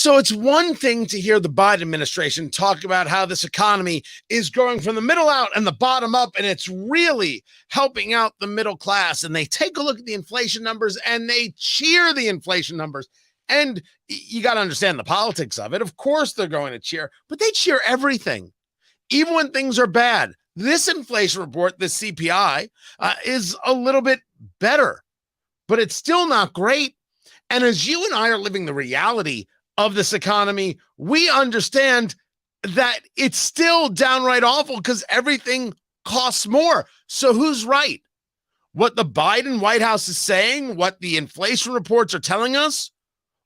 So it's one thing to hear the Biden administration talk about how this economy is growing from the middle out and the bottom up, and it's really helping out the middle class. And they take a look at the inflation numbers and they cheer the inflation numbers. And you got to understand the politics of it. Of course, they're going to cheer, but they cheer everything, even when things are bad. This inflation report, this CPI, is a little bit better, but it's still not great. And as you and I are living the reality of this economy, we understand that it's still downright awful because everything costs more. So who's right? What the Biden White House is saying, what the inflation reports are telling us,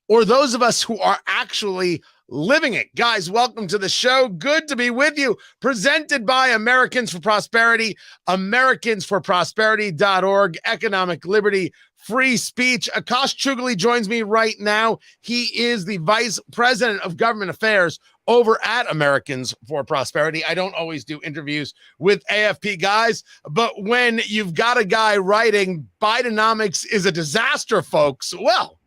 or those of us who are actually living it? Guys, welcome to the show. Good to be with you. Presented by Americans for Prosperity, americansforprosperity.org, economic liberty, free speech. Akash Chougule joins me right now. He is the Vice President of Government Affairs over at Americans for Prosperity. I don't always do interviews with AFP guys, but when you've got a guy writing Bidenomics is a disaster, folks, well,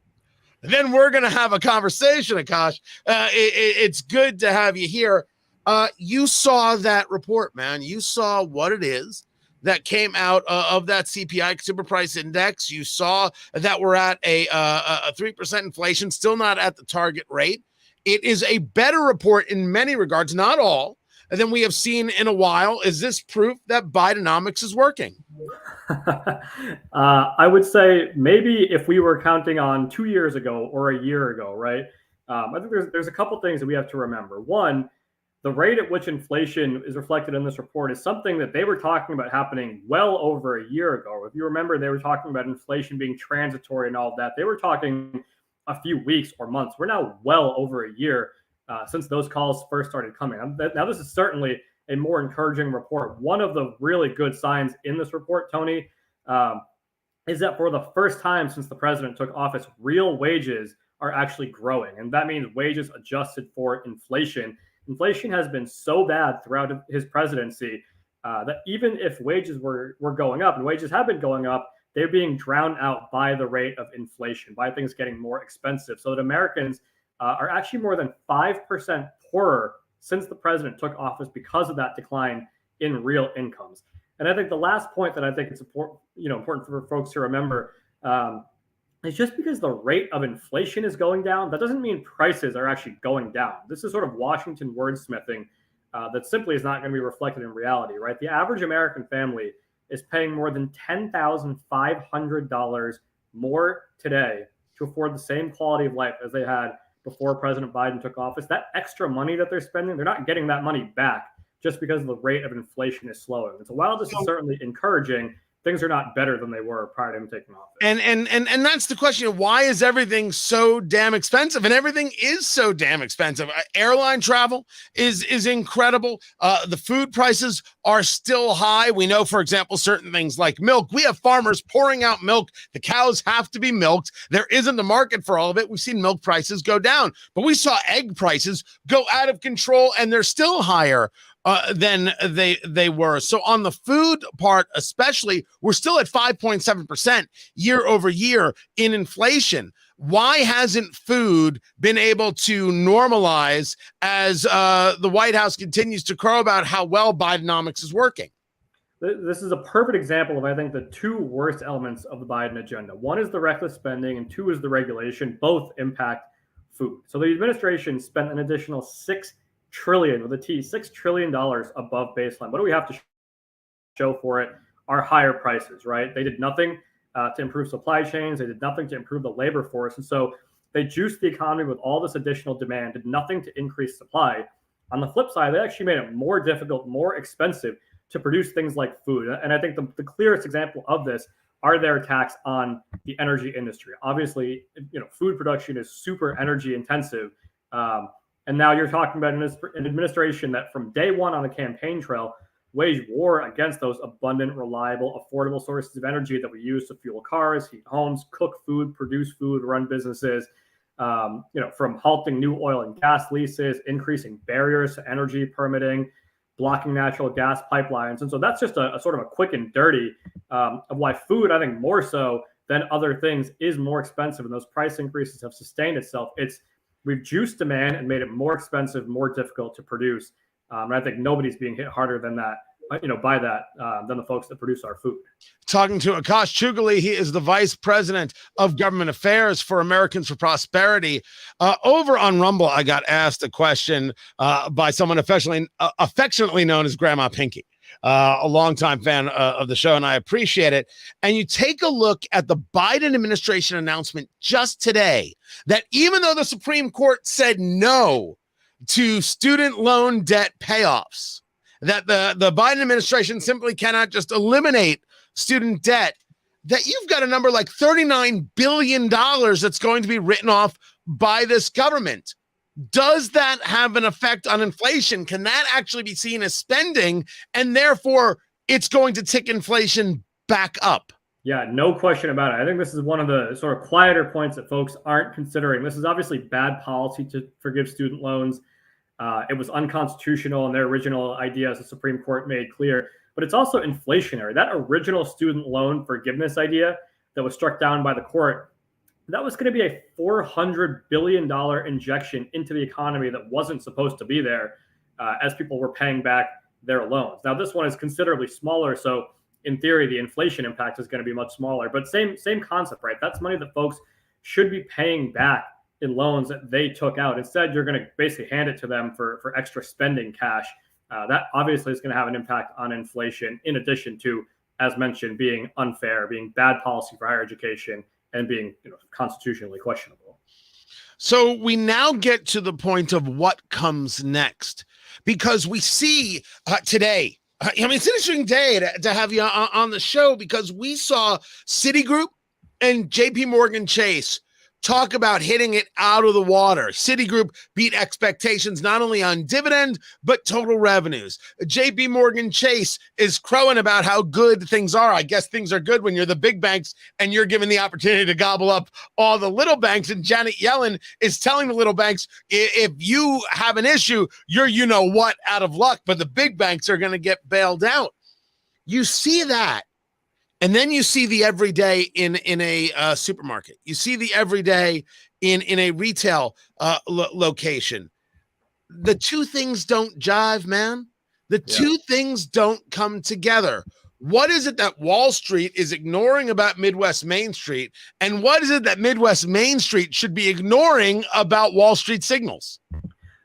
then we're going to have a conversation, Akash. It's good to have you here. You saw that report, man. You saw what it is that came out of that CPI, Consumer Price Index. You saw that we're at a 3% inflation, still not at the target rate. It is a better report in many regards, not all, than we have seen in a while. Is this proof that Bidenomics is working? I would say maybe if we were counting on 2 years ago or a year ago, right? I think there's a couple things that we have to remember. One, the rate at which inflation is reflected in this report is something that they were talking about happening well over a year ago. If you remember, they were talking about inflation being transitory and all of that. They were talking a few weeks or months. We're now well over a year since those calls first started coming. Now, this is certainly a more encouraging report. One of the really good signs in this report, Tony, is that for the first time since the president took office, real wages are actually growing. And that means wages adjusted for inflation. Inflation has been so bad throughout his presidency that even if wages were going up, and wages have been going up, they're being drowned out by the rate of inflation, by things getting more expensive. So that Americans are actually more than 5% poorer since the president took office because of that decline in real incomes. And I think the last point that I think it's important for folks to remember is just because the rate of inflation is going down, that doesn't mean prices are actually going down. This is sort of Washington wordsmithing that simply is not going to be reflected in reality, right? The average American family is paying more than $10,500 more today to afford the same quality of life as they had before President Biden took office. That extra money that they're spending, they're not getting that money back just because the rate of inflation is slowing. And so while this is certainly encouraging, things are not better than they were prior to him taking office. And that's the question of why is everything so damn expensive? And everything is so damn expensive. Airline travel is incredible. The food prices are still high. We know, for example, certain things like milk. We have farmers pouring out milk. The cows have to be milked. There isn't a market for all of it. We've seen milk prices go down, but we saw egg prices go out of control, and they're still higher than they were. So on the food part, especially, we're still at 5.7% year over year in inflation. Why hasn't food been able to normalize as the White House continues to crow about how well Bidenomics is working? This is a perfect example of, I think, the two worst elements of the Biden agenda. One is the reckless spending, and two is the regulation. Both impact food. So the administration spent an additional $6 trillion with a T, $6 trillion above baseline. What do we have to show for it? Are higher prices, right? They did nothing to improve supply chains. They did nothing to improve the labor force. And so they juiced the economy with all this additional demand, did nothing to increase supply. On the flip side, they actually made it more difficult, more expensive to produce things like food. And I think the clearest example of this are their attacks on the energy industry. Obviously, food production is super energy intensive. And now you're talking about an administration that from day one on the campaign trail waged war against those abundant, reliable, affordable sources of energy that we use to fuel cars, heat homes, cook food, produce food, run businesses, from halting new oil and gas leases, increasing barriers to energy permitting, blocking natural gas pipelines. And so that's just a sort of a quick and dirty of why food, I think more so than other things, is more expensive. And those price increases have sustained itself. We've juiced demand and made it more expensive, more difficult to produce. And I think nobody's being hit harder than that, by that than the folks that produce our food. Talking to Akash Chougule, he is the Vice President of Government Affairs for Americans for Prosperity. Over on Rumble, I got asked a question by someone affectionately known as Grandma Pinky, a longtime fan of the show, and I appreciate it. And you take a look at the Biden administration announcement just today that even though the Supreme Court said no to student loan debt payoffs, that the Biden administration simply cannot just eliminate student debt, that you've got a number like $39 billion that's going to be written off by this government. Does that have an effect on inflation? Can that actually be seen as spending, and therefore it's going to tick inflation back up? Yeah, no question about it. I think this is one of the sort of quieter points that folks aren't considering. This is obviously bad policy to forgive student loans. It was unconstitutional in their original idea, as the Supreme Court made clear. But it's also inflationary. That original student loan forgiveness idea that was struck down by the court, that was going to be a $400 billion injection into the economy that wasn't supposed to be there as people were paying back their loans. Now, this one is considerably smaller. So in theory, the inflation impact is going to be much smaller. But same concept, right? That's money that folks should be paying back in loans that they took out. Instead, you're going to basically hand it to them for extra spending cash. That obviously is going to have an impact on inflation, in addition to, as mentioned, being unfair, being bad policy for higher education, and being constitutionally questionable. So we now get to the point of what comes next, because we see today, it's an interesting day to have you on the show, because we saw Citigroup and JP Morgan Chase talk about hitting it out of the water. Citigroup beat expectations not only on dividend, but total revenues. JP Morgan Chase is crowing about how good things are. I guess things are good when you're the big banks and you're given the opportunity to gobble up all the little banks. And Janet Yellen is telling the little banks, if you have an issue, you're out of luck, but the big banks are going to get bailed out. You see that. And then you see the everyday in a supermarket. You see the everyday in a retail location. The two things don't jive, man. The two things don't come together. What is it that Wall Street is ignoring about Midwest Main Street? And what is it that Midwest Main Street should be ignoring about Wall Street signals?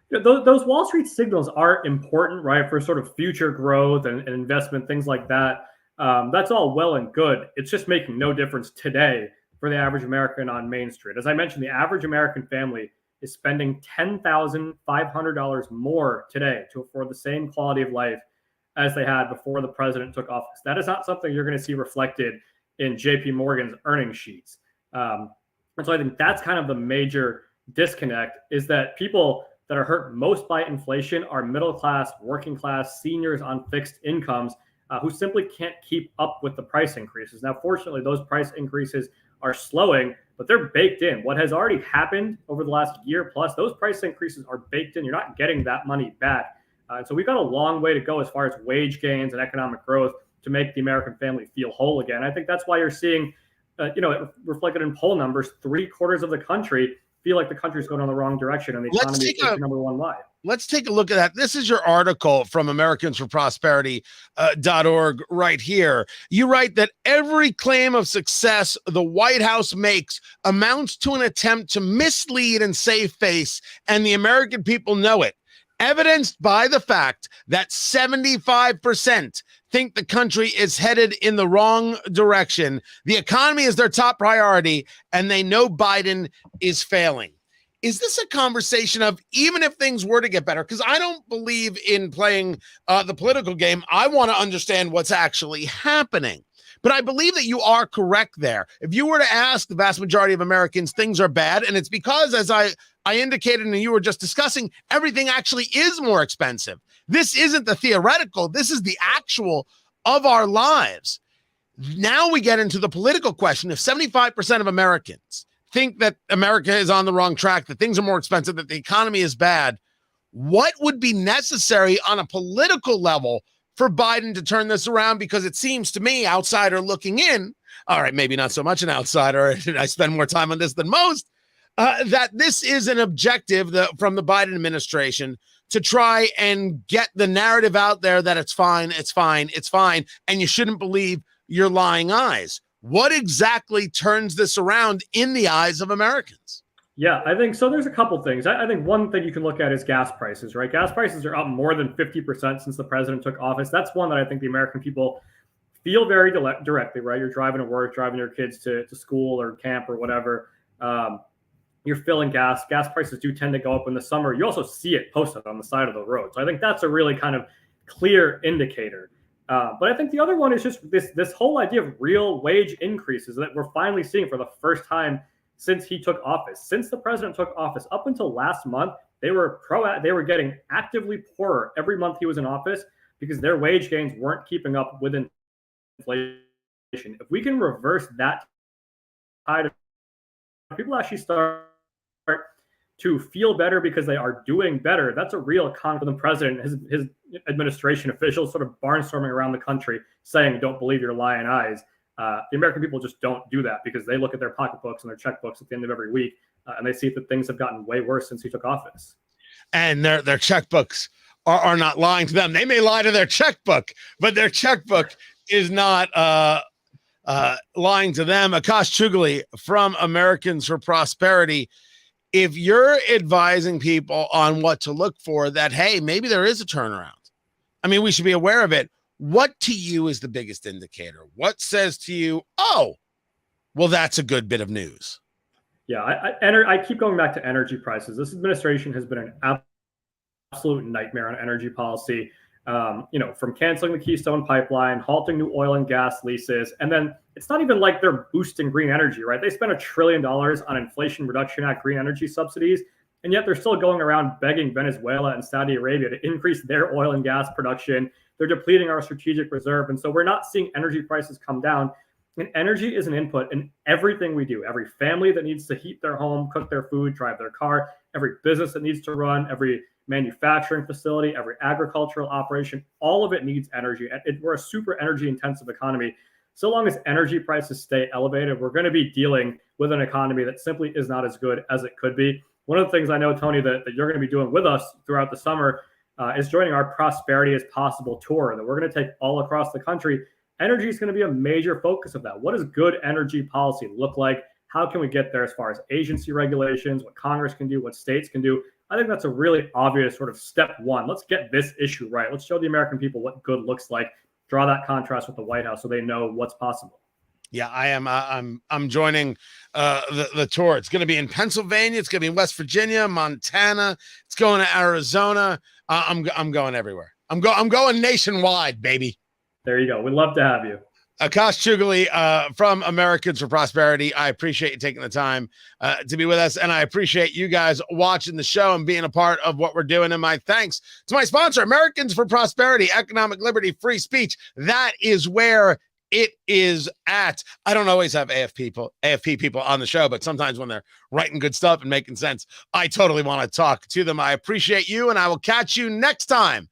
Those Wall Street signals are important, right, for sort of future growth and investment, things like that. That's all well and good. It's just making no difference today for the average American on Main Street. As I mentioned, the average American family is spending $10,500 more today to afford the same quality of life as they had before the president took office. That is not something you're going to see reflected in JP Morgan's earnings sheets. And so I think that's kind of the major disconnect, is that people that are hurt most by inflation are middle class, working class, seniors on fixed incomes, who simply can't keep up with the price increases. Now, fortunately, those price increases are slowing, but they're baked in. What has already happened over the last year plus, those price increases are baked in. You're not getting that money back. And so we've got a long way to go as far as wage gains and economic growth to make the American family feel whole again. I think that's why you're seeing, it reflected in poll numbers, 3/4 of the country feel like the country's going in the wrong direction, and the economy is number one why. Let's take a look at that. This is your article from AmericansForProsperity.org right here. You write that every claim of success the White House makes amounts to an attempt to mislead and save face, and the American people know it, evidenced by the fact that 75% think the country is headed in the wrong direction. The economy is their top priority, and they know Biden is failing. Is this a conversation of, even if things were to get better? Because I don't believe in playing the political game. I want to understand what's actually happening. But I believe that you are correct there. If you were to ask the vast majority of Americans, things are bad. And it's because, as I indicated and you were just discussing, everything actually is more expensive. This isn't the theoretical. This is the actual of our lives. Now we get into the political question. If 75% of Americans think that America is on the wrong track, that things are more expensive, that the economy is bad, what would be necessary on a political level for Biden to turn this around? Because it seems to me, outsider looking in, all right, maybe not so much an outsider, I spend more time on this than most, That this is an objective from the Biden administration to try and get the narrative out there that it's fine, it's fine, it's fine, and you shouldn't believe your lying eyes. What exactly turns this around in the eyes of Americans? Yeah, I think so. There's a couple things. I think one thing you can look at is gas prices, right? Gas prices are up more than 50% since the president took office. That's one that I think the American people feel very directly, right? You're driving to work, driving your kids to school or camp or whatever. You're filling gas. Gas prices do tend to go up in the summer. You also see it posted on the side of the road. So I think that's a really kind of clear indicator. But I think the other one is just this whole idea of real wage increases that we're finally seeing for the first time since he took office. Since the president took office, up until last month, they were getting actively poorer every month he was in office because their wage gains weren't keeping up with inflation. If we can reverse that tide, people actually start to feel better because they are doing better. That's a real con for the president, his administration officials sort of barnstorming around the country saying, "Don't believe your lying eyes." The American people just don't do that because they look at their pocketbooks and their checkbooks at the end of every week, and they see that things have gotten way worse since he took office. And their checkbooks are not lying to them. They may lie to their checkbook, but their checkbook is not lying to them. Akash Chougule from Americans for Prosperity. If you're advising people on what to look for, that, hey, maybe there is a turnaround. I mean, we should be aware of it. What to you is the biggest indicator? What says to you, oh, well, that's a good bit of news? Yeah, I keep going back to energy prices. This administration has been an absolute nightmare on energy policy. From canceling the Keystone Pipeline, halting new oil and gas leases, and then it's not even like they're boosting green energy, right? They spent $1 trillion on Inflation Reduction Act green energy subsidies, and yet they're still going around begging Venezuela and Saudi Arabia to increase their oil and gas production. They're depleting our strategic reserve, and so we're not seeing energy prices come down. And energy is an input in everything we do. Every family that needs to heat their home, cook their food, drive their car, every business that needs to run, every manufacturing facility, every agricultural operation, all of it needs energy. We're a super energy intensive economy. So long as energy prices stay elevated, we're going to be dealing with an economy that simply is not as good as it could be. One of the things I know, Tony, that you're going to be doing with us throughout the summer is joining our Prosperity is Possible tour that we're going to take all across the country. Energy is going to be a major focus of that. What does good energy policy look like? How can we get there as far as agency regulations, what Congress can do, what states can do? I think that's a really obvious sort of step one. Let's get this issue right. Let's show the American people what good looks like. Draw that contrast with the White House so they know what's possible. Yeah, I am. I'm joining the tour. It's going to be in Pennsylvania. It's going to be in West Virginia, Montana. It's going to Arizona. I'm going everywhere. I'm going nationwide, baby. There you go. We'd love to have you. Akash Chougule from Americans for Prosperity. I appreciate you taking the time to be with us, and I appreciate you guys watching the show and being a part of what we're doing. And my thanks to my sponsor, Americans for Prosperity, economic liberty, free speech. That is where it is at. I don't always have AFP people on the show, but sometimes when they're writing good stuff and making sense, I totally want to talk to them. I appreciate you, and I will catch you next time